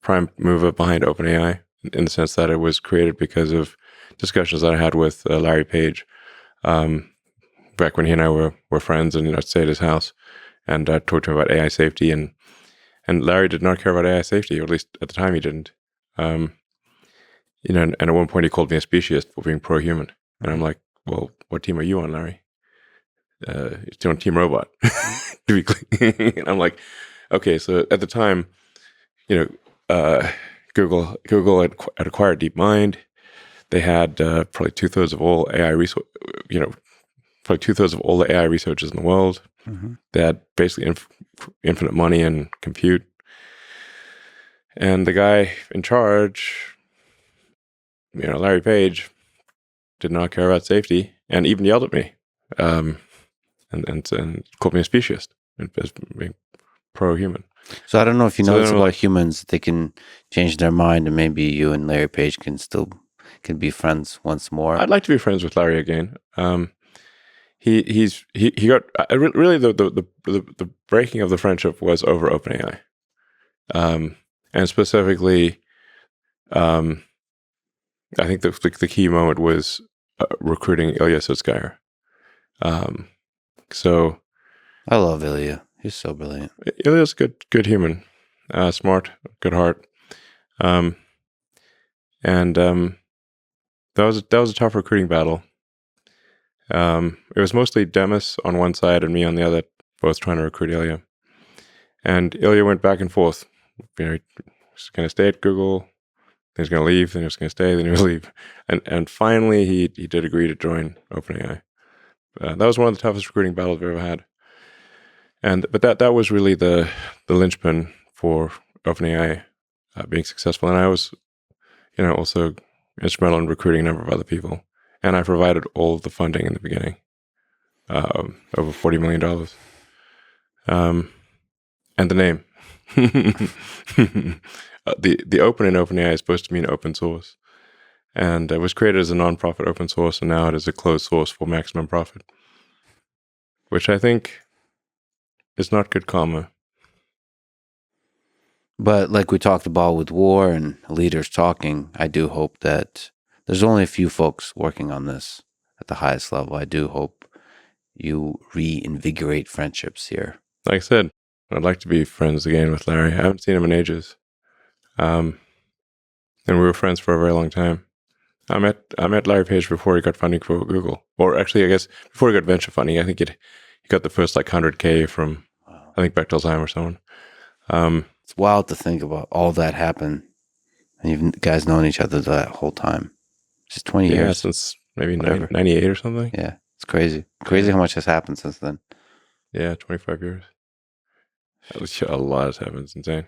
prime mover behind OpenAI in the sense that it was created because of discussions that I had with Larry Page back when he and I were friends, and I'd stay at his house and talked to him about AI safety, and Larry did not care about AI safety, or at least at the time he didn't. And at one point he called me a speciesist for being pro-human, and I'm like, well, what team are you on, Larry? You're on Team Robot, to be clear. And I'm like, okay, so at the time, Google had acquired DeepMind. They had probably 2/3 of all AI research, probably 2/3 of all the AI researchers in the world. Mm-hmm. They had basically infinite money and compute. And the guy in charge, Larry Page, did not care about safety and even yelled at me, and called me a speciesist as being pro-human. So I don't know if you know this about humans. They can change their mind, and maybe you and Larry Page can be friends once more. I'd like to be friends with Larry again. He got really the breaking of the friendship was over OpenAI, and specifically, I think the key moment was recruiting Ilya Sutskever. So I love Ilya. He's so brilliant. Ilya's a good human, smart, good heart, and that was a tough recruiting battle. It was mostly Demis on one side and me on the other, both trying to recruit Ilya. And Ilya went back and forth. He was going to stay at Google, then he was going to leave, then he was going to stay, then he was going to leave. And finally, he did agree to join OpenAI. That was one of the toughest recruiting battles we've ever had. But that was really the linchpin for OpenAI being successful. And I was, also instrumental in recruiting a number of other people. And I provided all of the funding in the beginning, over $40 million. And the name. The open in OpenAI is supposed to mean open source. And it was created as a non-profit open source, and now it is a closed source for maximum profit, which I think is not good karma. But like we talked about with war and leaders talking, I do hope that there's only a few folks working on this at the highest level. I do hope you reinvigorate friendships here. Like I said, I'd like to be friends again with Larry. I haven't seen him in ages. And we were friends for a very long time. I met Larry Page before he got funding for Google. Or actually, I guess, before he got venture funding. I think he got the first $100K from, I think, Bechtelheim or someone. It's wild to think about all that happened. And you guys known each other that whole time. Just 20 years. Yeah, since maybe 98 or something. Yeah, it's crazy. Crazy how much has happened since then. Yeah, 25 years. A lot has happened. It's insane.